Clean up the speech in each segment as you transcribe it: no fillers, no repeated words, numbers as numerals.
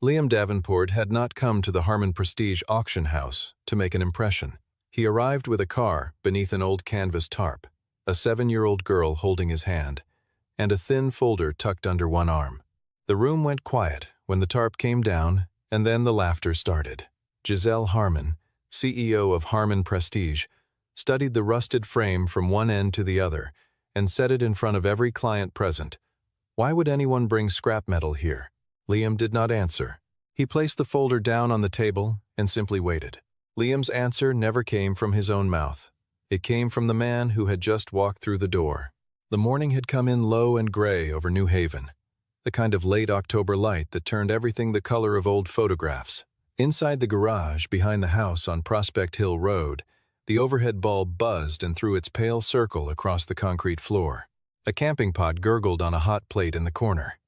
Liam Davenport had not come to the Harmon Prestige auction house to make an impression. He arrived with a car beneath an old canvas tarp, a 7-year-old girl holding his hand, and a thin folder tucked under one arm. The room went quiet when the tarp came down, and then the laughter started. Giselle Harmon, CEO of Harmon Prestige, studied the rusted frame from one end to the other and set it in front of every client present. Why would anyone bring scrap metal here? Liam did not answer. He placed the folder down on the table and simply waited. Liam's answer never came from his own mouth. It came from the man who had just walked through the door. The morning had come in low and gray over New Haven, the kind of late October light that turned everything the color of old photographs. Inside the garage behind the house on Prospect Hill Road, the overhead bulb buzzed and threw its pale circle across the concrete floor. A camping pot gurgled on a hot plate in the corner.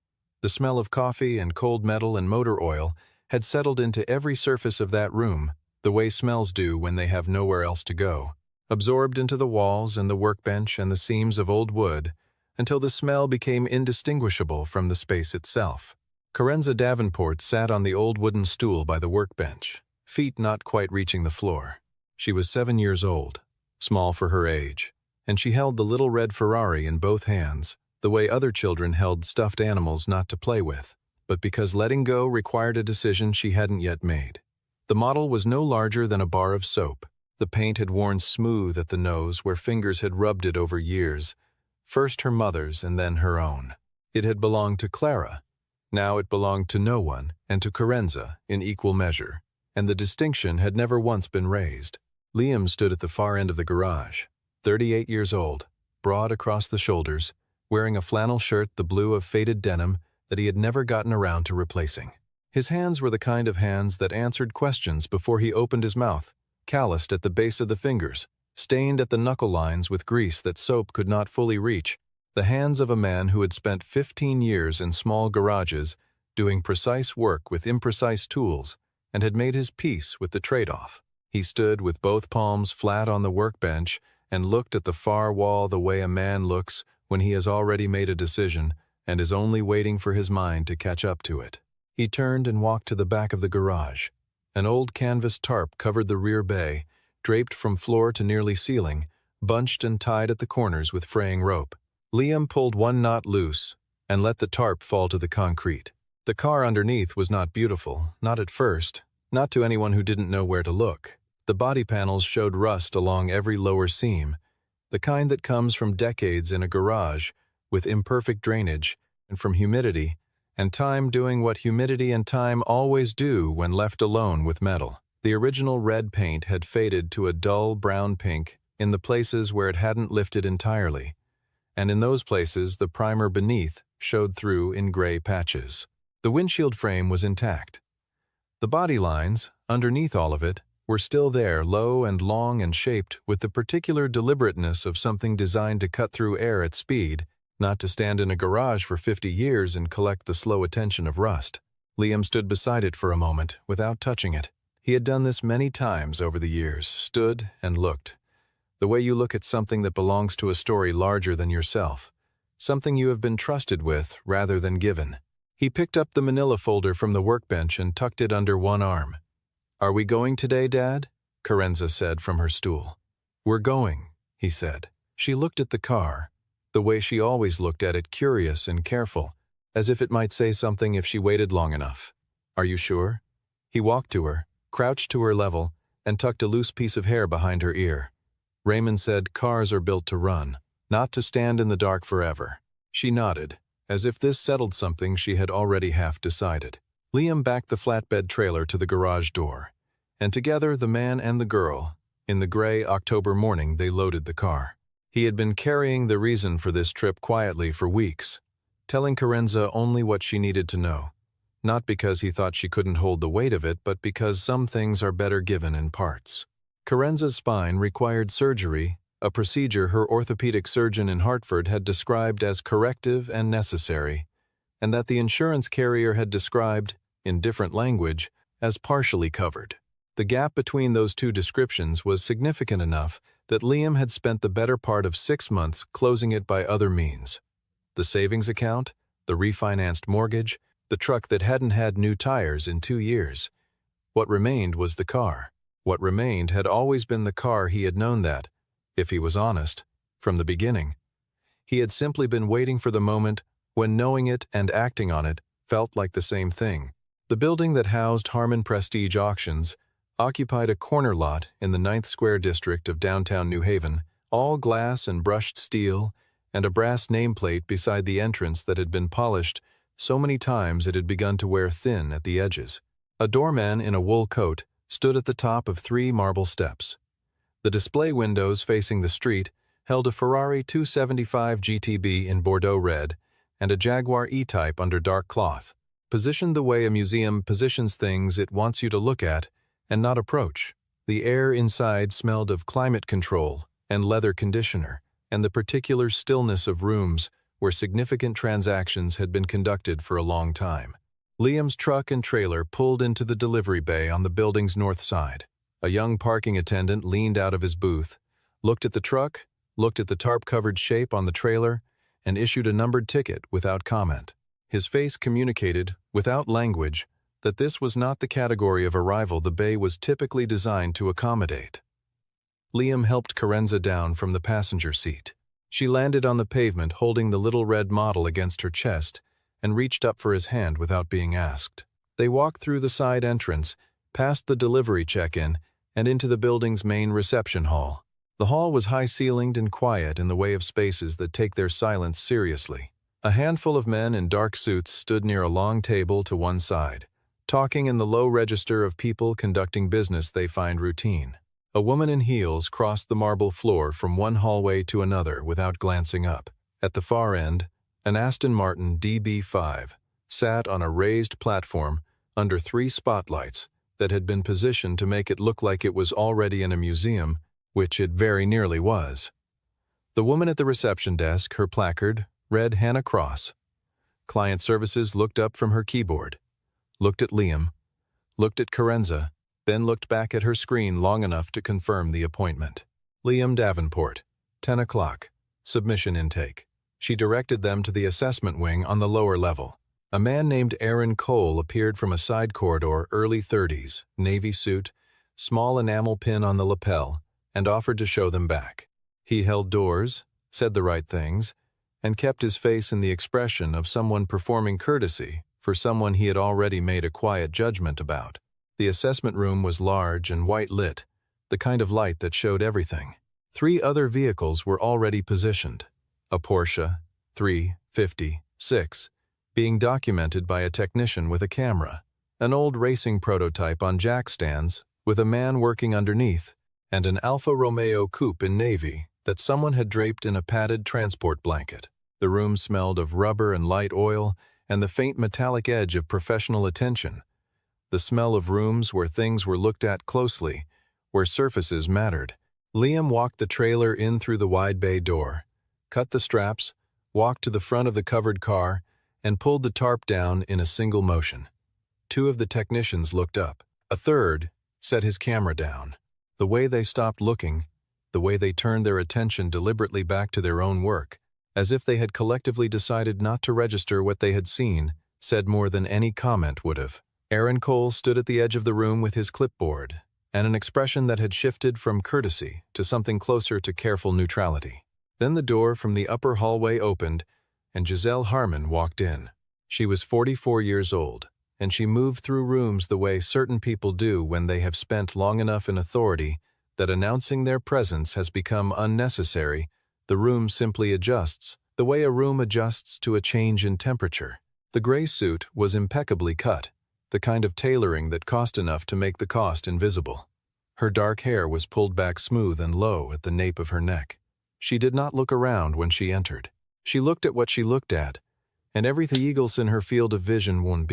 The smell of coffee and cold metal and motor oil had settled into every surface of that room, the way smells do when they have nowhere else to go, absorbed into the walls and the workbench and the seams of old wood, until the smell became indistinguishable from the space itself. Carenza Davenport sat on the old wooden stool by the workbench, feet not quite reaching the floor. She was 7 years old, small for her age, and she held the little red Ferrari in both hands, the way other children held stuffed animals not to play with, but because letting go required a decision she hadn't yet made. The model was no larger than a bar of soap. The paint had worn smooth at the nose where fingers had rubbed it over years, first her mother's and then her own. It had belonged to Clara. Now it belonged to no one, and to Carenza in equal measure, and the distinction had never once been raised. Liam stood at the far end of the garage, 38 years old, broad across the shoulders, wearing a flannel shirt the blue of faded denim that he had never gotten around to replacing. His hands were the kind of hands that answered questions before he opened his mouth, calloused at the base of the fingers, stained at the knuckle lines with grease that soap could not fully reach, the hands of a man who had spent 15 years in small garages doing precise work with imprecise tools and had made his peace with the trade-off. He stood with both palms flat on the workbench and looked at the far wall the way a man looks when he has already made a decision and is only waiting for his mind to catch up to it. He turned and walked to the back of the garage. An old canvas tarp covered the rear bay, draped from floor to nearly ceiling, bunched and tied at the corners with fraying rope. Liam pulled one knot loose and let the tarp fall to the concrete. The car underneath was not beautiful, not at first, not to anyone who didn't know where to look. The body panels showed rust along every lower seam, the kind that comes from decades in a garage with imperfect drainage and from humidity, and time doing what humidity and time always do when left alone with metal. The original red paint had faded to a dull brown pink in the places where it hadn't lifted entirely, and in those places the primer beneath showed through in gray patches. The windshield frame was intact. The body lines, underneath all of it, were still there, low and long and shaped with the particular deliberateness of something designed to cut through air at speed, not to stand in a garage for 50 years and collect the slow attention of rust. Liam stood beside it for a moment, without touching it. He had done this many times over the years, stood and looked. The way you look at something that belongs to a story larger than yourself, something you have been trusted with rather than given. He picked up the manila folder from the workbench and tucked it under one arm. "Are we going today, Dad?" Carenza said from her stool. "We're going," he said. She looked at the car, the way she always looked at it, curious and careful, as if it might say something if she waited long enough. "Are you sure?" He walked to her, crouched to her level, and tucked a loose piece of hair behind her ear. Raymond said cars are built to run, not to stand in the dark forever. She nodded, as if this settled something she had already half decided. Liam backed the flatbed trailer to the garage door, and together the man and the girl, in the gray October morning, they loaded the car. He had been carrying the reason for this trip quietly for weeks, telling Carenza only what she needed to know, not because he thought she couldn't hold the weight of it, but because some things are better given in parts. Carenza's spine required surgery, a procedure her orthopedic surgeon in Hartford had described as corrective and necessary, and that the insurance carrier had described, in different language, as partially covered. The gap between those two descriptions was significant enough that Liam had spent the better part of 6 months closing it by other means. The savings account, the refinanced mortgage, the truck that hadn't had new tires in 2 years. What remained was the car. What remained had always been the car he had known that, if he was honest, from the beginning. He had simply been waiting for the moment when knowing it and acting on it felt like the same thing. The building that housed Harmon Prestige Auctions occupied a corner lot in the 9th Square district of downtown New Haven, all glass and brushed steel, and a brass nameplate beside the entrance that had been polished so many times it had begun to wear thin at the edges. A doorman in a wool coat stood at the top of 3 marble steps. The display windows facing the street held a Ferrari 275 GTB in Bordeaux red and a Jaguar E-Type under dark cloth, positioned the way a museum positions things it wants you to look at and not approach. The air inside smelled of climate control and leather conditioner, and the particular stillness of rooms where significant transactions had been conducted for a long time. Liam's truck and trailer pulled into the delivery bay on the building's north side. A young parking attendant leaned out of his booth, looked at the truck, looked at the tarp-covered shape on the trailer, and issued a numbered ticket without comment. His face communicated, without language, that this was not the category of arrival the bay was typically designed to accommodate. Liam helped Carenza down from the passenger seat. She landed on the pavement holding the little red model against her chest and reached up for his hand without being asked. They walked through the side entrance, past the delivery check-in, and into the building's main reception hall. The hall was high-ceilinged and quiet in the way of spaces that take their silence seriously. A handful of men in dark suits stood near a long table to one side, talking in the low register of people conducting business they find routine. A woman in heels crossed the marble floor from one hallway to another without glancing up. At the far end, an Aston Martin DB5 sat on a raised platform under 3 spotlights that had been positioned to make it look like it was already in a museum, which it very nearly was. The woman at the reception desk, her placard, read Hannah Cross. Client Services looked up from her keyboard, looked at Liam, looked at Carenza, then looked back at her screen long enough to confirm the appointment. Liam Davenport, 10 o'clock, submission intake. She directed them to the assessment wing on the lower level. A man named Aaron Cole appeared from a side corridor, early 30s, navy suit, small enamel pin on the lapel, and offered to show them back. He held doors, said the right things, and kept his face in the expression of someone performing courtesy for someone he had already made a quiet judgment about. The assessment room was large and white-lit, the kind of light that showed everything. 3 other vehicles were already positioned. A Porsche 356, being documented by a technician with a camera, an old racing prototype on jack stands with a man working underneath, and an Alfa Romeo coupe in navy that someone had draped in a padded transport blanket. The room smelled of rubber and light oil and the faint metallic edge of professional attention, the smell of rooms where things were looked at closely, where surfaces mattered. Liam walked the trailer in through the wide bay door, cut the straps, walked to the front of the covered car, and pulled the tarp down in a single motion. 2 of the technicians looked up. A third set his camera down. The way they stopped looking, the way they turned their attention deliberately back to their own work, as if they had collectively decided not to register what they had seen, said more than any comment would have. Aaron Cole stood at the edge of the room with his clipboard, and an expression that had shifted from courtesy to something closer to careful neutrality. Then the door from the upper hallway opened, and Giselle Harmon walked in. She was 44 years old, and she moved through rooms the way certain people do when they have spent long enough in authority that announcing their presence has become unnecessary. The room simply adjusts, the way a room adjusts to a change in temperature. The gray suit was impeccably cut, the kind of tailoring that cost enough to make the cost invisible. Her dark hair was pulled back smooth and low at the nape of her neck. She did not look around when she entered. She looked at what she looked at, and everything eagles in her field of vision won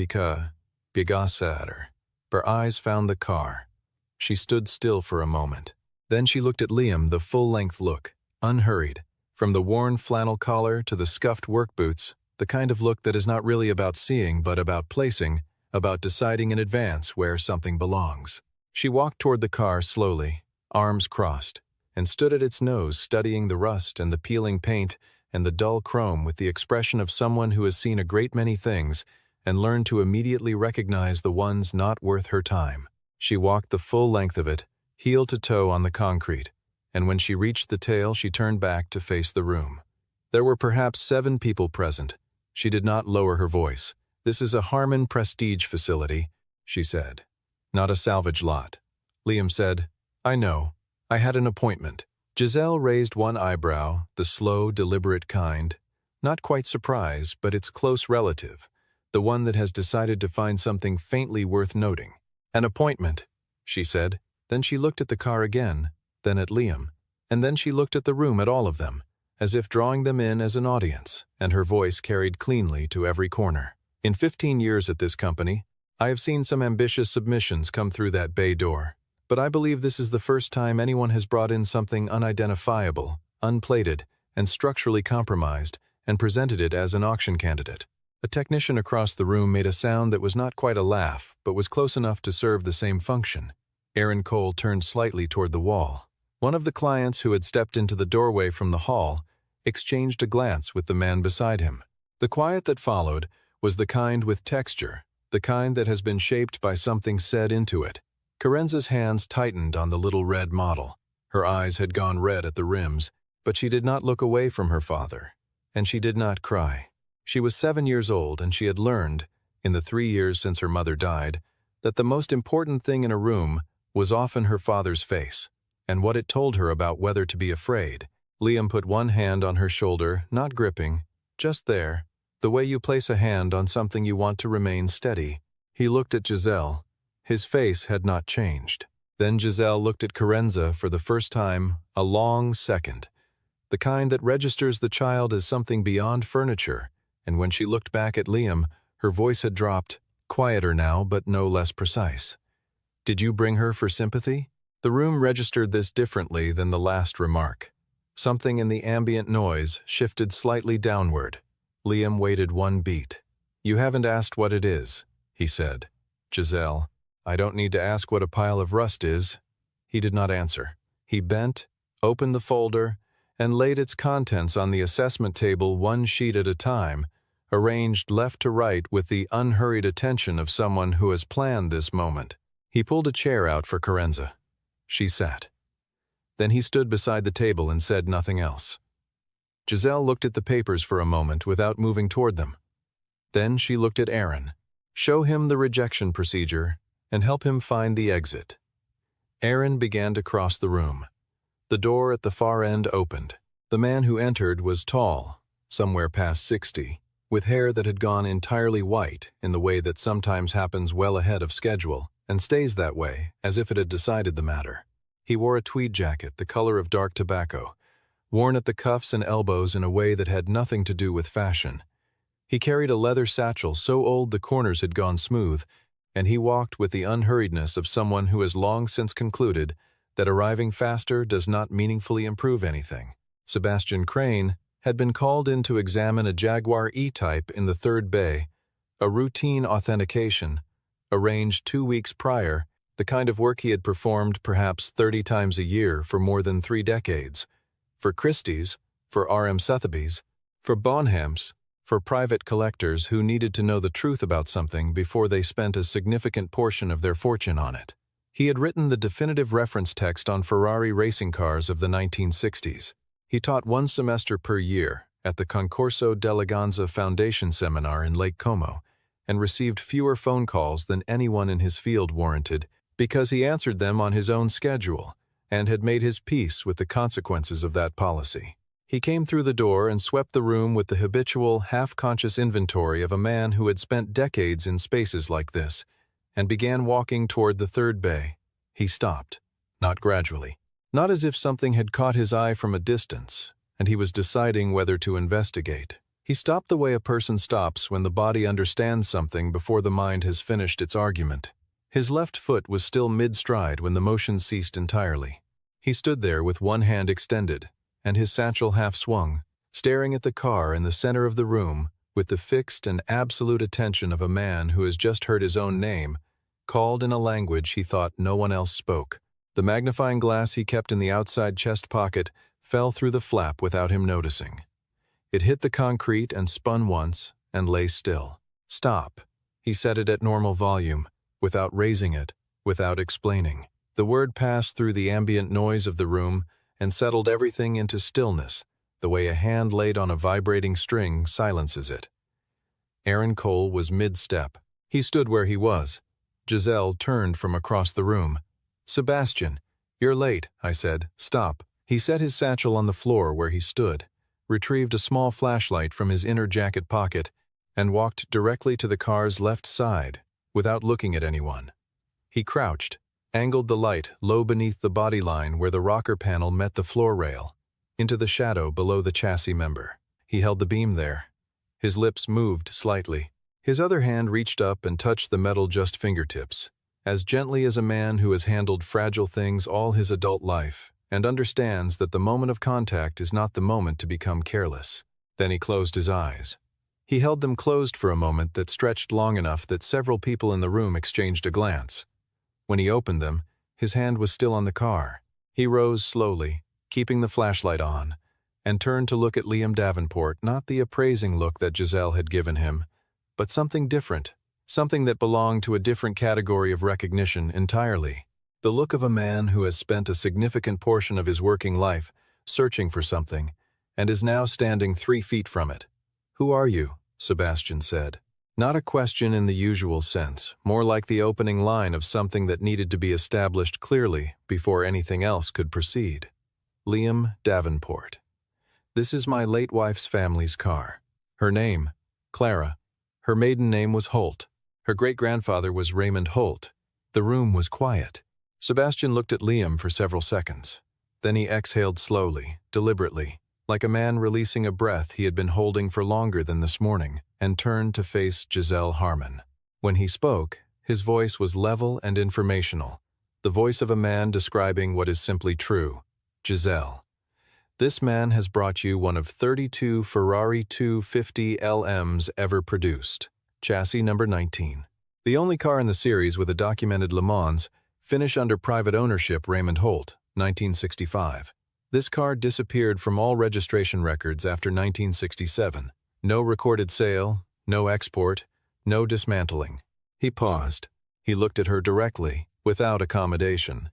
her eyes found the car. She stood still for a moment. Then she looked at Liam, the full-length look, unhurried, from the worn flannel collar to the scuffed work boots, the kind of look that is not really about seeing but about placing, about deciding in advance where something belongs. She walked toward the car slowly, arms crossed, and stood at its nose studying the rust and the peeling paint and the dull chrome with the expression of someone who has seen a great many things and learned to immediately recognize the ones not worth her time. She walked the full length of it, heel to toe on the concrete, and when she reached the tail, she turned back to face the room. There were perhaps 7 people present. She did not lower her voice. "This is a Harmon Prestige facility," she said. "Not a salvage lot." Liam said, "I know. I had an appointment." Giselle raised one eyebrow, the slow, deliberate kind. Not quite surprise, but its close relative, the one that has decided to find something faintly worth noting. "An appointment," she said. Then she looked at the car again, then at Liam, and then she looked at the room at all of them, as if drawing them in as an audience, and her voice carried cleanly to every corner. "In 15 years at this company, I have seen some ambitious submissions come through that bay door, but I believe this is the first time anyone has brought in something unidentifiable, unplated, and structurally compromised, and presented it as an auction candidate." A technician across the room made a sound that was not quite a laugh, but was close enough to serve the same function. Aaron Cole turned slightly toward the wall. One of the clients who had stepped into the doorway from the hall exchanged a glance with the man beside him. The quiet that followed was the kind with texture, the kind that has been shaped by something said into it. Carenza's hands tightened on the little red model. Her eyes had gone red at the rims, but she did not look away from her father, and she did not cry. She was 7 years old, and she had learned, in the 3 years since her mother died, that the most important thing in a room was often her father's face, and what it told her about whether to be afraid. Liam put one hand on her shoulder, not gripping, just there, the way you place a hand on something you want to remain steady. He looked at Giselle. His face had not changed. Then Giselle looked at Carenza for the first time, a long second, the kind that registers the child as something beyond furniture, and when she looked back at Liam, her voice had dropped, quieter now but no less precise. "Did you bring her for sympathy?" The room registered this differently than the last remark. Something in the ambient noise shifted slightly downward. Liam waited one beat. "You haven't asked what it is," he said. "Giselle, I don't need to ask what a pile of rust is." He did not answer. He bent, opened the folder, and laid its contents on the assessment table one sheet at a time, arranged left to right with the unhurried attention of someone who has planned this moment. He pulled a chair out for Carenza. She sat. Then he stood beside the table and said nothing else. Giselle looked at the papers for a moment without moving toward them. Then she looked at Aaron. "Show him the rejection procedure and help him find the exit." Aaron began to cross the room. The door at the far end opened. The man who entered was tall, somewhere past 60, with hair that had gone entirely white in the way that sometimes happens well ahead of schedule and stays that way as if it had decided the matter. He wore a tweed jacket the color of dark tobacco, worn at the cuffs and elbows in a way that had nothing to do with fashion. He carried a leather satchel so old the corners had gone smooth, and he walked with the unhurriedness of someone who has long since concluded that arriving faster does not meaningfully improve anything. Sebastian Crane had been called in to examine a Jaguar E-Type in the third bay, a routine authentication, arranged 2 weeks prior, the kind of work he had performed perhaps 30 times a year for more than 3 decades, for Christie's, for R.M. Sotheby's, for Bonham's, for private collectors who needed to know the truth about something before they spent a significant portion of their fortune on it. He had written the definitive reference text on Ferrari racing cars of the 1960s. He taught 1 semester per year at the Concorso d'Eleganza Foundation Seminar in Lake Como and received fewer phone calls than anyone in his field warranted because he answered them on his own schedule and had made his peace with the consequences of that policy. He came through the door and swept the room with the habitual, half-conscious inventory of a man who had spent decades in spaces like this, and began walking toward the third bay. He stopped, not gradually, not as if something had caught his eye from a distance, and he was deciding whether to investigate. He stopped the way a person stops when the body understands something before the mind has finished its argument. His left foot was still mid-stride when the motion ceased entirely. He stood there with one hand extended, and his satchel half swung, staring at the car in the center of the room with the fixed and absolute attention of a man who has just heard his own name, called in a language he thought no one else spoke. The magnifying glass he kept in the outside chest pocket fell through the flap without him noticing. It hit the concrete and spun once and lay still. "Stop," He set it at normal volume, without raising it, without explaining. The word passed through the ambient noise of the room and settled everything into stillness, the way a hand laid on a vibrating string silences it. Aaron Cole was mid-step. He stood where he was. Giselle turned from across the room. "Sebastian, you're late," I said. "Stop." He set his satchel on the floor where he stood, retrieved a small flashlight from his inner jacket pocket, and walked directly to the car's left side, without looking at anyone. He crouched, angled the light low beneath the body line where the rocker panel met the floor rail, into the shadow below the chassis member. He held the beam there. His lips moved slightly. His other hand reached up and touched the metal just fingertips, as gently as a man who has handled fragile things all his adult life and understands that the moment of contact is not the moment to become careless. Then he closed his eyes. He held them closed for a moment that stretched long enough that several people in the room exchanged a glance. When he opened them, his hand was still on the car. He rose slowly, keeping the flashlight on, and turned to look at Liam Davenport, not the appraising look that Giselle had given him, but something different, something that belonged to a different category of recognition entirely. The look of a man who has spent a significant portion of his working life searching for something, and is now standing 3 feet from it. "Who are you?" Sebastian said. Not a question in the usual sense, more like the opening line of something that needed to be established clearly before anything else could proceed. "Liam Davenport. This is my late wife's family's car. Her name, Clara. Her maiden name was Holt. Her great-grandfather was Raymond Holt." The room was quiet. Sebastian looked at Liam for several seconds. Then he exhaled slowly, deliberately, like a man releasing a breath he had been holding for longer than this morning, and turned to face Giselle Harmon. When he spoke, his voice was level and informational, the voice of a man describing what is simply true. "Giselle, this man has brought you one of 32 Ferrari 250 LMs ever produced, chassis number 19. The only car in the series with a documented Le Mans finish under private ownership, Raymond Holt, 1965. This car disappeared from all registration records after 1967. No recorded sale, no export, no dismantling." He paused. He looked at her directly, without accommodation.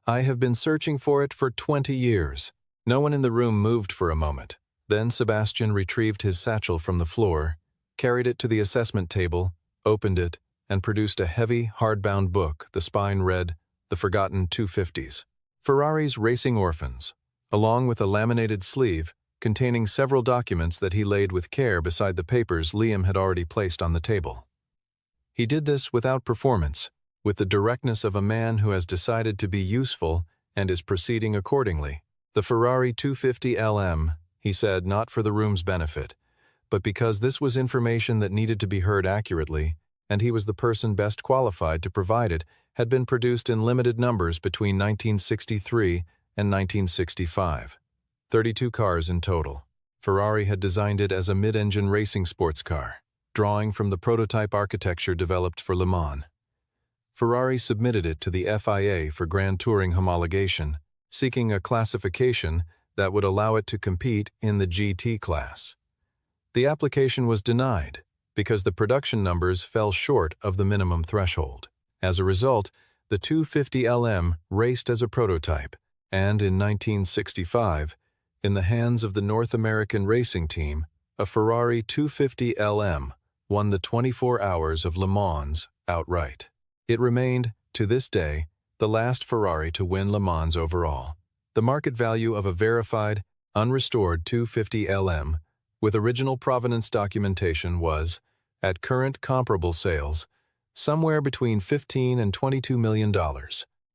"I have been searching for it for 20 years. No one in the room moved for a moment. Then Sebastian retrieved his satchel from the floor, carried it to the assessment table, opened it, and produced a heavy, hardbound book. The spine read, "The Forgotten 250s. Ferrari's Racing Orphans," along with a laminated sleeve containing several documents that he laid with care beside the papers Liam had already placed on the table. He did this without performance, with the directness of a man who has decided to be useful and is proceeding accordingly. "The Ferrari 250 LM, he said, not for the room's benefit, but because this was information that needed to be heard accurately, and he was the person best qualified to provide it, had been produced in limited numbers between 1963 and 1965. 32 cars in total. Ferrari had designed it as a mid-engine racing sports car, drawing from the prototype architecture developed for Le Mans. Ferrari submitted it to the FIA for Grand Touring homologation, seeking a classification that would allow it to compete in the GT class. The application was denied because the production numbers fell short of the minimum threshold. As a result, the 250 LM raced as a prototype, and in 1965, in the hands of the North American racing team, a Ferrari 250 LM won the 24 Hours of Le Mans outright. It remained, to this day, the last Ferrari to win Le Mans overall. The market value of a verified, unrestored 250 LM with original provenance documentation was, at current comparable sales, somewhere between $15 and $22 million.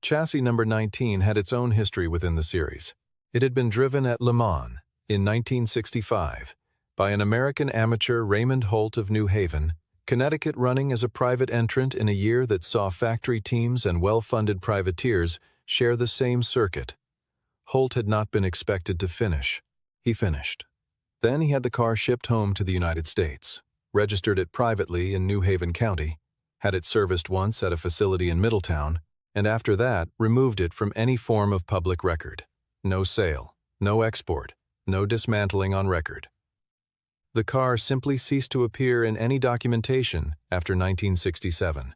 Chassis number 19 had its own history within the series. It had been driven at Le Mans in 1965 by an American amateur, Raymond Holt of New Haven, Connecticut, running as a private entrant in a year that saw factory teams and well-funded privateers share the same circuit. Holt had not been expected to finish. He finished. Then he had the car shipped home to the United States, registered it privately in New Haven County, had it serviced once at a facility in Middletown, and after that removed it from any form of public record. No sale, no export, no dismantling on record. The car simply ceased to appear in any documentation after 1967.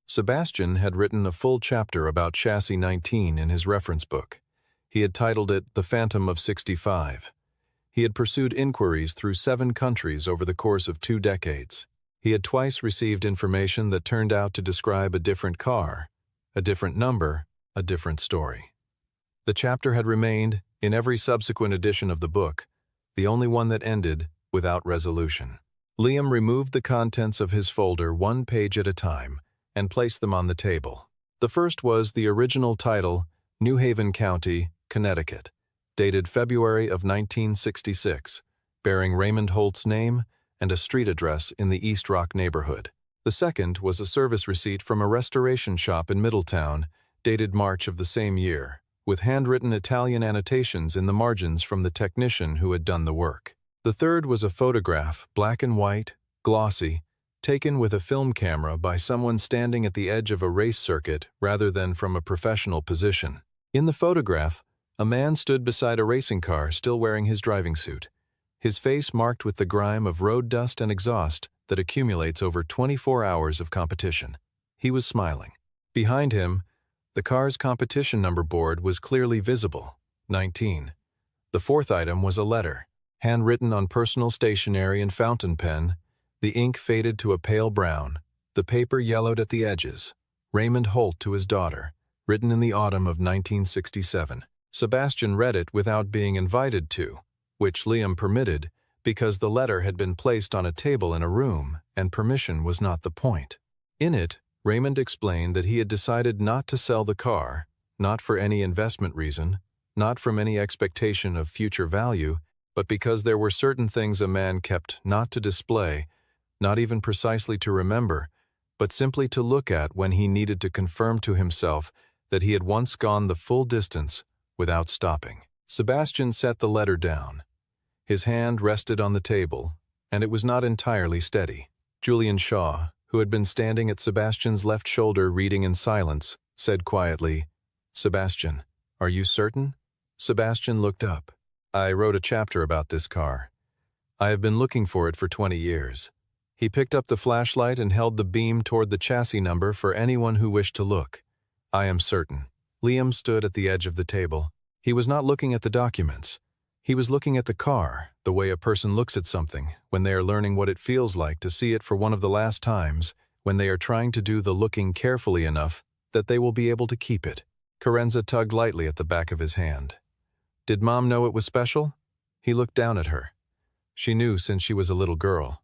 Sebastian had written a full chapter about Chassis 19 in his reference book. He had titled it The Phantom of 65. He had pursued inquiries through 7 countries over the course of 2 decades. He had twice received information that turned out to describe a different car, a different number, a different story. The chapter had remained, in every subsequent edition of the book, the only one that ended without resolution. Liam removed the contents of his folder 1 page at a time and placed them on the table. The first was the original title, New Haven County, Connecticut, dated February of 1966, bearing Raymond Holt's name and a street address in the East Rock neighborhood. The second was a service receipt from a restoration shop in Middletown, dated March of the same year, with handwritten Italian annotations in the margins from the technician who had done the work. The third was a photograph, black and white, glossy, taken with a film camera by someone standing at the edge of a race circuit rather than from a professional position. In the photograph, a man stood beside a racing car still wearing his driving suit, his face marked with the grime of road dust and exhaust that accumulates over 24 hours of competition. He was smiling. Behind him, the car's competition number board was clearly visible, 19. The fourth item was a letter, handwritten on personal stationery and fountain pen. The ink faded to a pale brown, the paper yellowed at the edges. Raymond Holt to his daughter, written in the autumn of 1967. Sebastian read it without being invited to, which Liam permitted because the letter had been placed on a table in a room and permission was not the point. In it, Raymond explained that he had decided not to sell the car, not for any investment reason, not from any expectation of future value, but because there were certain things a man kept not to display, not even precisely to remember, but simply to look at when he needed to confirm to himself that he had once gone the full distance without stopping. Sebastian set the letter down. His hand rested on the table, and it was not entirely steady. Julian Shaw, who had been standing at Sebastian's left shoulder reading in silence, said quietly, "Sebastian, are you certain?" Sebastian looked up. "I wrote a chapter about this car. I have been looking for it for 20 years. He picked up the flashlight and held the beam toward the chassis number for anyone who wished to look. "I am certain." Liam stood at the edge of the table. He was not looking at the documents. He was looking at the car, the way a person looks at something when they are learning what it feels like to see it for one of the last times, when they are trying to do the looking carefully enough that they will be able to keep it. Carenza tugged lightly at the back of his hand. Did Mom know it was special? He looked down at her. She knew since she was a little girl.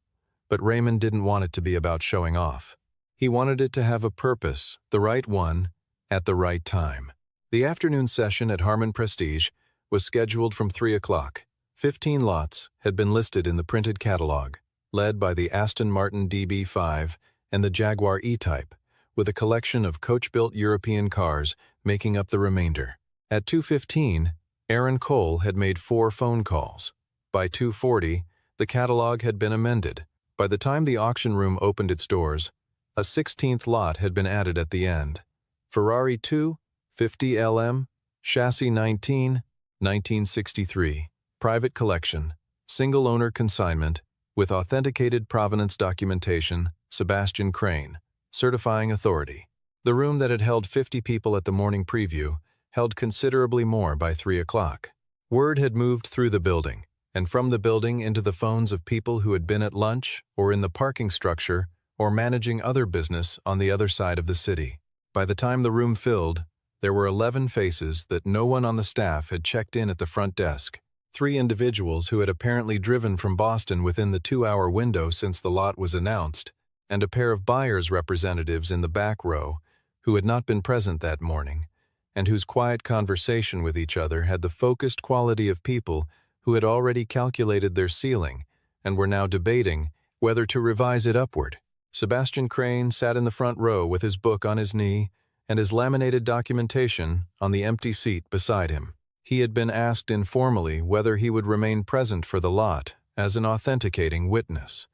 But Raymond didn't want it to be about showing off. He wanted it to have a purpose, the right one, at the right time. The afternoon session at Harmon Prestige was scheduled from 3 o'clock. 15 lots had been listed in the printed catalog, led by the Aston Martin DB5 and the Jaguar E-Type, with a collection of coach-built European cars making up the remainder. At 2:15, Aaron Cole had made 4 phone calls. By 2:40, the catalog had been amended. By the time the auction room opened its doors, a 16th lot had been added at the end. Ferrari 2, 50 LM, chassis 19, 1963, private collection, single-owner consignment, with authenticated provenance documentation, Sebastian Crane, certifying authority. The room that had held 50 people at the morning preview held considerably more by 3 o'clock. Word had moved through the building, and from the building into the phones of people who had been at lunch or in the parking structure or managing other business on the other side of the city. By the time the room filled, there were 11 faces that no one on the staff had checked in at the front desk. 3 individuals who had apparently driven from Boston within the 2-hour window since the lot was announced, and a pair of buyers' representatives in the back row who had not been present that morning, and whose quiet conversation with each other had the focused quality of people who had already calculated their ceiling and were now debating whether to revise it upward. Sebastian Crane sat in the front row with his book on his knee and his laminated documentation on the empty seat beside him. He had been asked informally whether he would remain present for the lot as an authenticating witness.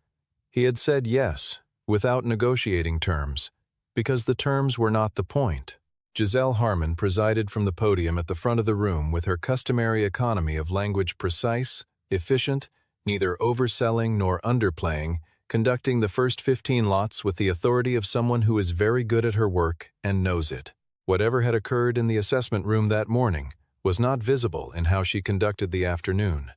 He had said yes, without negotiating terms, because the terms were not the point. Giselle Harmon presided from the podium at the front of the room with her customary economy of language precise, efficient, neither overselling nor underplaying, conducting the first 15 lots with the authority of someone who is very good at her work and knows it. Whatever had occurred in the assessment room that morning was not visible in how she conducted the afternoon.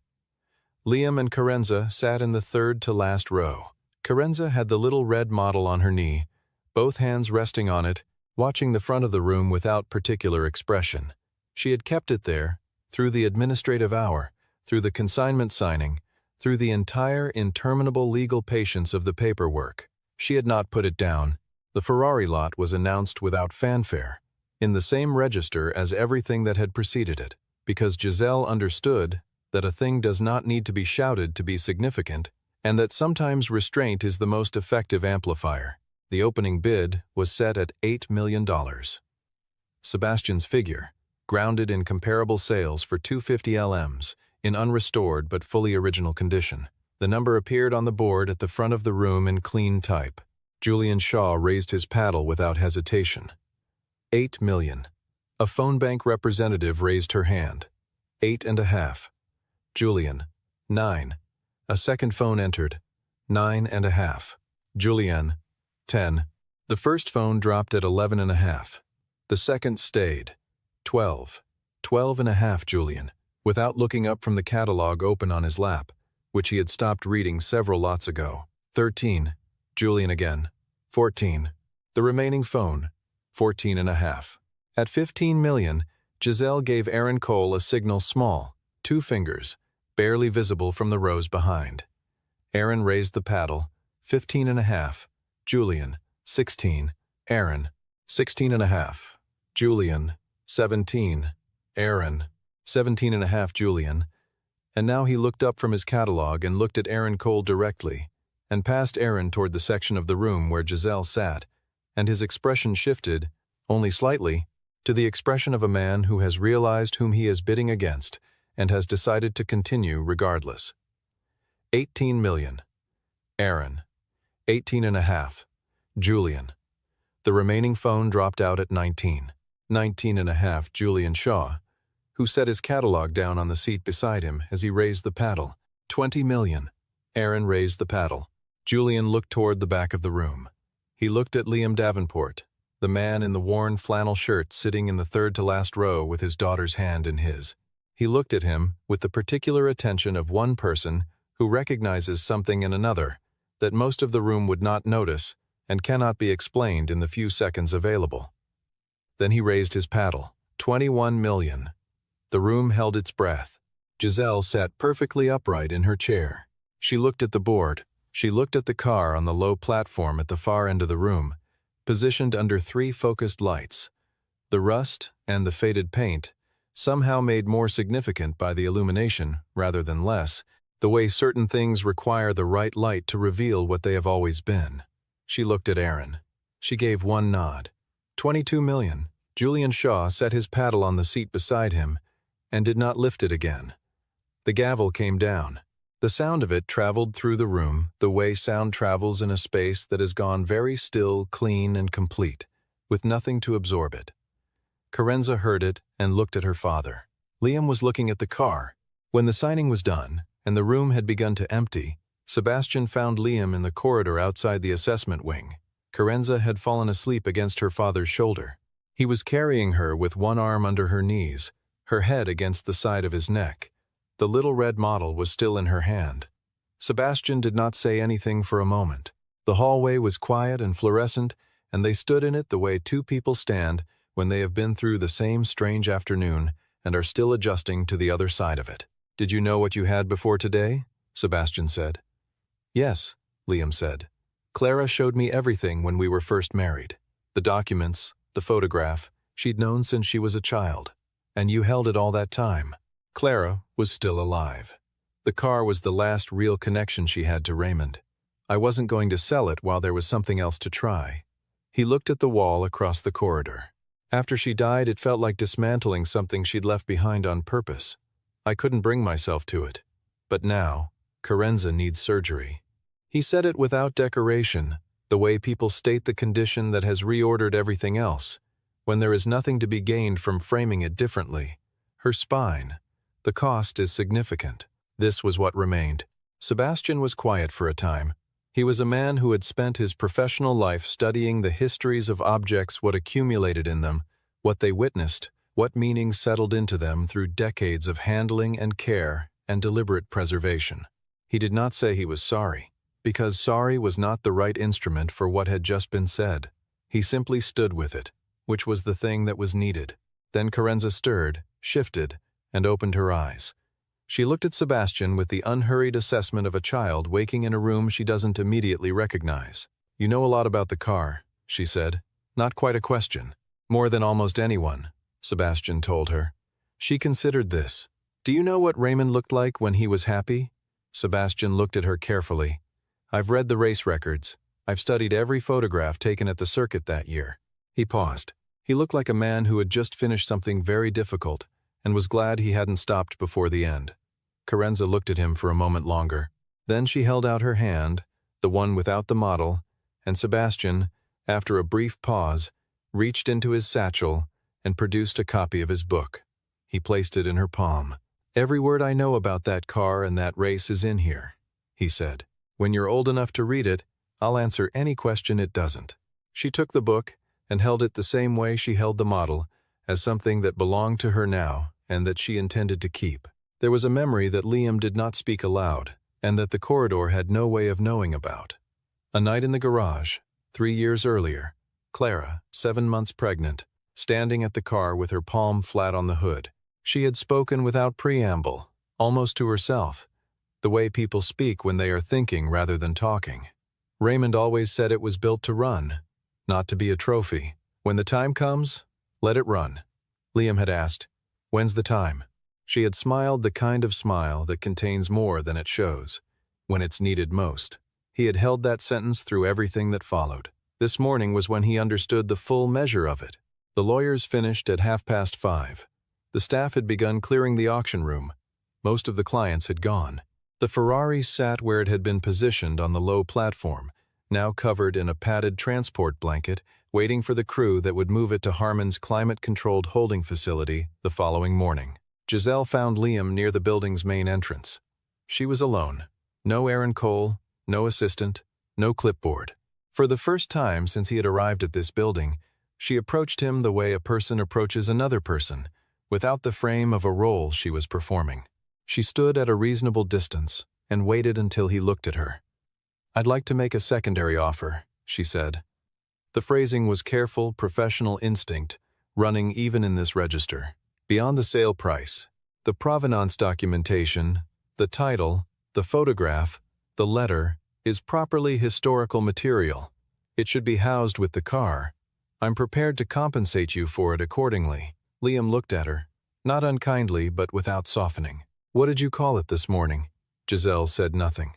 Liam and Carenza sat in the third to last row. Carenza had the little red model on her knee, both hands resting on it, watching the front of the room without particular expression. She had kept it there, through the administrative hour, through the consignment signing, through the entire interminable legal patience of the paperwork. She had not put it down. The Ferrari lot was announced without fanfare, in the same register as everything that had preceded it, because Giselle understood that a thing does not need to be shouted to be significant, and that sometimes restraint is the most effective amplifier. The opening bid was set at $8 million. Sebastian's figure, grounded in comparable sales for 250 LMs, in unrestored but fully original condition. The number appeared on the board at the front of the room in clean type. Julian Shaw raised his paddle without hesitation. 8 million. A phone bank representative raised her hand. 8.5. Julian. 9. A second phone entered. 9.5. Julian. 10. The first phone dropped at 11.5. The second stayed. 12. 12.5. Julian, without looking up from the catalog open on his lap, which he had stopped reading several lots ago. 13. Julian again. 14. The remaining phone. 14.5. At 15 million, Giselle gave Aaron Cole a signal small, 2 fingers, barely visible from the rows behind. Aaron raised the paddle. 15.5. Julian. 16. Aaron. 16.5. Julian. 17. Aaron. 17.5. Julian. And now he looked up from his catalog and looked at Aaron Cole directly, and past Aaron toward the section of the room where Giselle sat, and his expression shifted, only slightly, to the expression of a man who has realized whom he is bidding against and has decided to continue regardless. 18 million. Aaron. 18.5. Julian. The remaining phone dropped out at 19. 19.5. Julian Shaw, who set his catalog down on the seat beside him as he raised the paddle. 20 million. Aaron raised the paddle. Julian looked toward the back of the room. He looked at Liam Davenport, the man in the worn flannel shirt sitting in the third to last row with his daughter's hand in his. He looked at him with the particular attention of one person who recognizes something in another that most of the room would not notice and cannot be explained in the few seconds available. Then he raised his paddle. 21 million. The room held its breath. Giselle sat perfectly upright in her chair. She looked at the board. She looked at the car on the low platform at the far end of the room, positioned under 3 focused lights. The rust and the faded paint, somehow made more significant by the illumination rather than less, the way certain things require the right light to reveal what they have always been. She looked at Aaron. She gave one nod. 22 million. Julian Shaw set his paddle on the seat beside him and did not lift it again. The gavel came down. The sound of it traveled through the room the way sound travels in a space that has gone very still, clean, and complete, with nothing to absorb it. Carenza heard it and looked at her father. Liam was looking at the car. When the signing was done and the room had begun to empty, Sebastian found Liam in the corridor outside the assessment wing. Carenza had fallen asleep against her father's shoulder. He was carrying her with one arm under her knees, her head against the side of his neck. The little red model was still in her hand. Sebastian did not say anything for a moment. The hallway was quiet and fluorescent, and they stood in it the way 2 people stand when they have been through the same strange afternoon and are still adjusting to the other side of it. "Did you know what you had before today?" Sebastian said. "Yes," Liam said. "Clara showed me everything when we were first married. The documents, the photograph, she'd known since she was a child. And you held it all that time." Clara was still alive. The car was the last real connection she had to Raymond. I wasn't going to sell it while there was something else to try. He looked at the wall across the corridor. After she died, it felt like dismantling something she'd left behind on purpose. I couldn't bring myself to it. But now, Carenza needs surgery. He said it without decoration, the way people state the condition that has reordered everything else, when there is nothing to be gained from framing it differently. Her spine. The cost is significant. This was what remained. Sebastian was quiet for a time. He was a man who had spent his professional life studying the histories of objects, what accumulated in them, what they witnessed, what meanings settled into them through decades of handling and care and deliberate preservation. He did not say he was sorry, because sorry was not the right instrument for what had just been said. He simply stood with it, which was the thing that was needed. Then Carenza stirred, shifted, and opened her eyes. She looked at Sebastian with the unhurried assessment of a child waking in a room she doesn't immediately recognize. "You know a lot about the car," she said. "Not quite a question. More than almost anyone," Sebastian told her. She considered this. "Do you know what Raymond looked like when he was happy?" Sebastian looked at her carefully. "I've read the race records. I've studied every photograph taken at the circuit that year." He paused. He looked like a man who had just finished something very difficult and was glad he hadn't stopped before the end. Carenza looked at him for a moment longer. Then she held out her hand, the one without the model, and Sebastian, after a brief pause, reached into his satchel and produced a copy of his book. He placed it in her palm. "Every word I know about that car and that race is in here," he said. "When you're old enough to read it, I'll answer any question it doesn't." She took the book and held it the same way she held the model, as something that belonged to her now and that she intended to keep. There was a memory that Liam did not speak aloud, and that the corridor had no way of knowing about. A night in the garage, 3 years earlier, Clara, 7 months pregnant, standing at the car with her palm flat on the hood. She had spoken without preamble, almost to herself, the way people speak when they are thinking rather than talking. Raymond always said it was built to run, not to be a trophy. When the time comes, let it run. Liam had asked, "When's the time?" She had smiled the kind of smile that contains more than it shows, when it's needed most. He had held that sentence through everything that followed. This morning was when he understood the full measure of it. The lawyers finished at 5:30. The staff had begun clearing the auction room. Most of the clients had gone. The Ferrari sat where it had been positioned on the low platform, now covered in a padded transport blanket, waiting for the crew that would move it to Harmon's climate-controlled holding facility the following morning. Giselle found Liam near the building's main entrance. She was alone. No Aaron Cole, no assistant, no clipboard. For the first time since he had arrived at this building, she approached him the way a person approaches another person, without the frame of a role she was performing. She stood at a reasonable distance and waited until he looked at her. "I'd like to make a secondary offer," she said. The phrasing was careful, professional instinct, running even in this register. Beyond the sale price, the provenance documentation, the title, the photograph, the letter, is properly historical material. It should be housed with the car. I'm prepared to compensate you for it accordingly. Liam looked at her, not unkindly but without softening. "What did you call it this morning?" Giselle said nothing.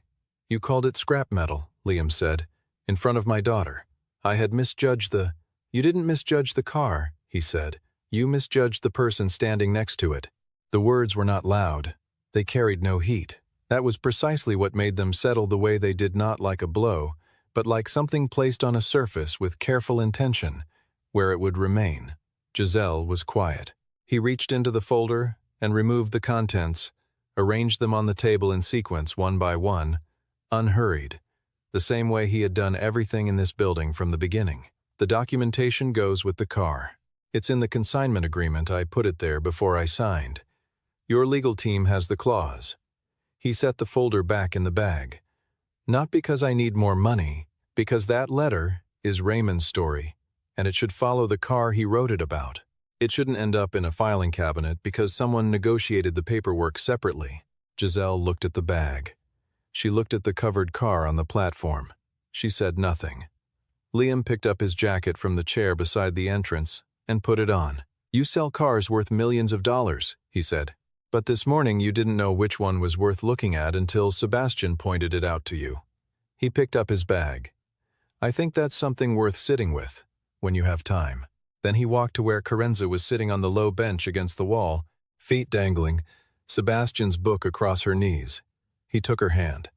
"You called it scrap metal," Liam said, "in front of my daughter. I had misjudged the—" "You didn't misjudge the car," he said. "You misjudged the person standing next to it." The words were not loud. They carried no heat. That was precisely what made them settle the way they did, not like a blow, but like something placed on a surface with careful intention, where it would remain. Giselle was quiet. He reached into the folder and removed the contents, arranged them on the table in sequence one by one, unhurried, the same way he had done everything in this building from the beginning. "The documentation goes with the car. It's in the consignment agreement. I put it there before I signed. Your legal team has the clause." He set the folder back in the bag. "Not because I need more money, because that letter is Raymond's story, and it should follow the car he wrote it about. It shouldn't end up in a filing cabinet because someone negotiated the paperwork separately." Giselle looked at the bag. She looked at the covered car on the platform. She said nothing. Liam picked up his jacket from the chair beside the entrance and put it on. "You sell cars worth millions of dollars," he said. "But this morning you didn't know which one was worth looking at until Sebastian pointed it out to you." He picked up his bag. "I think that's something worth sitting with, when you have time." Then he walked to where Carenza was sitting on the low bench against the wall, feet dangling, Sebastian's book across her knees. He took her hand.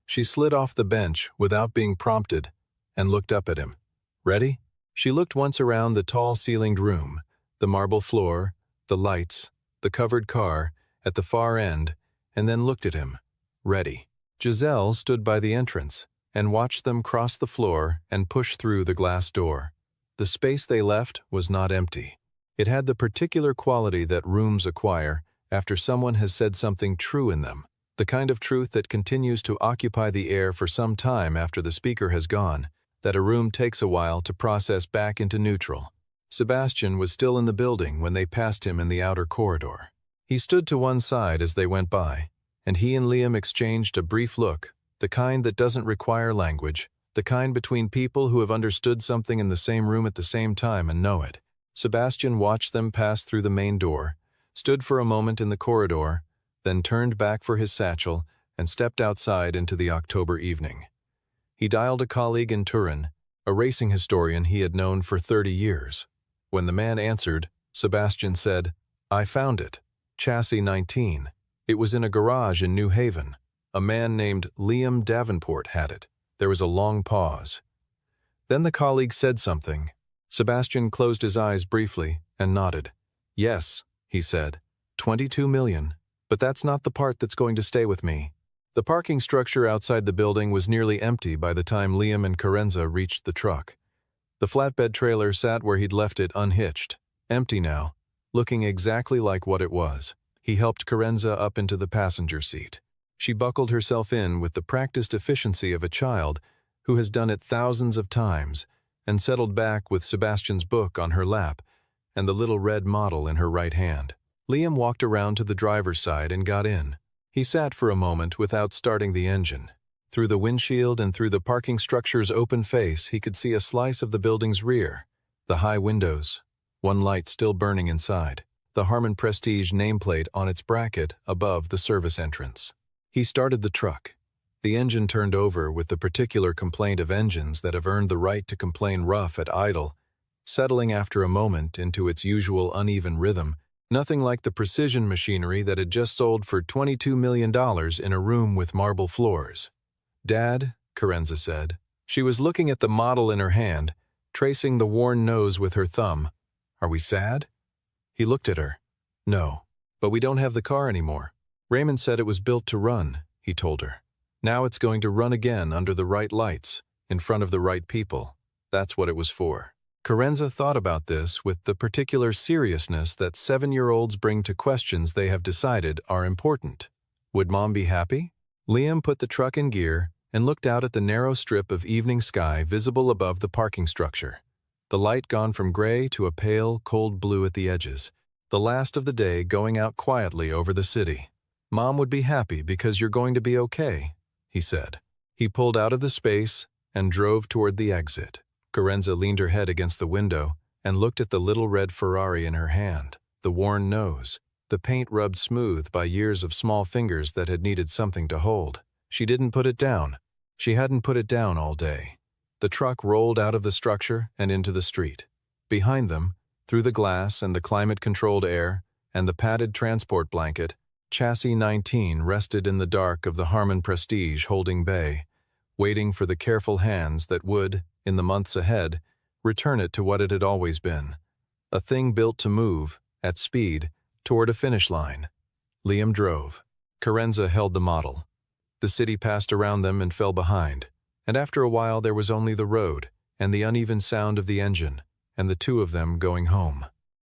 She slid off the bench without being prompted and looked up at him. "Ready?" She looked once around the tall ceilinged room, the marble floor, the lights, the covered car, at the far end, and then looked at him. "Ready." Giselle stood by the entrance and watched them cross the floor and push through the glass door. The space they left was not empty. It had the particular quality that rooms acquire after someone has said something true in them, the kind of truth that continues to occupy the air for some time after the speaker has gone, that a room takes a while to process back into neutral. Sebastian was still in the building when they passed him in the outer corridor. He stood to one side as they went by, and he and Liam exchanged a brief look, the kind that doesn't require language, the kind between people who have understood something in the same room at the same time and know it. Sebastian watched them pass through the main door, stood for a moment in the corridor, then turned back for his satchel and stepped outside into the October evening. He dialed a colleague in Turin, a racing historian he had known for 30 years. When the man answered, Sebastian said, "I found it. Chassis 19. It was in a garage in New Haven. A man named Liam Davenport had it." There was a long pause. Then the colleague said something. Sebastian closed his eyes briefly and nodded. "Yes," he said, 22 million. But that's not the part that's going to stay with me. The parking structure outside the building was nearly empty by the time Liam and Carenza reached the truck. The flatbed trailer sat where he'd left it unhitched, empty now, looking exactly like what it was. He helped Carenza up into the passenger seat. She buckled herself in with the practiced efficiency of a child who has done it thousands of times, and settled back with Sebastian's book on her lap and the little red model in her right hand. Liam walked around to the driver's side and got in. He sat for a moment without starting the engine. Through the windshield and through the parking structure's open face, he could see a slice of the building's rear, the high windows, one light still burning inside, the Harman Prestige nameplate on its bracket above the service entrance. He started the truck. The engine turned over with the particular complaint of engines that have earned the right to complain rough at idle, settling after a moment into its usual uneven rhythm, nothing like the precision machinery that had just sold for $22 million in a room with marble floors. "Dad," Carenza said. She was looking at the model in her hand, tracing the worn nose with her thumb. "Are we sad?" He looked at her. "No, but we don't have the car anymore. Raymond said it was built to run," he told her. "Now it's going to run again under the right lights, in front of the right people. That's what it was for." Carenza thought about this with the particular seriousness that 7-year-olds bring to questions they have decided are important. Would Mom be happy? Liam put the truck in gear and looked out at the narrow strip of evening sky visible above the parking structure. The light gone from gray to a pale, cold blue at the edges, the last of the day going out quietly over the city. "Mom would be happy because you're going to be okay," he said. He pulled out of the space and drove toward the exit. Carenza leaned her head against the window and looked at the little red Ferrari in her hand, the worn nose, the paint rubbed smooth by years of small fingers that had needed something to hold. She didn't put it down. She hadn't put it down all day. The truck rolled out of the structure and into the street. Behind them, through the glass and the climate-controlled air and the padded transport blanket, Chassis 19 rested in the dark of the Harman Prestige holding bay, waiting for the careful hands that would, in the months ahead, return it to what it had always been, a thing built to move, at speed, toward a finish line. Liam drove. Carenza held the model. The city passed around them and fell behind, and after a while there was only the road and the uneven sound of the engine, and the two of them going home.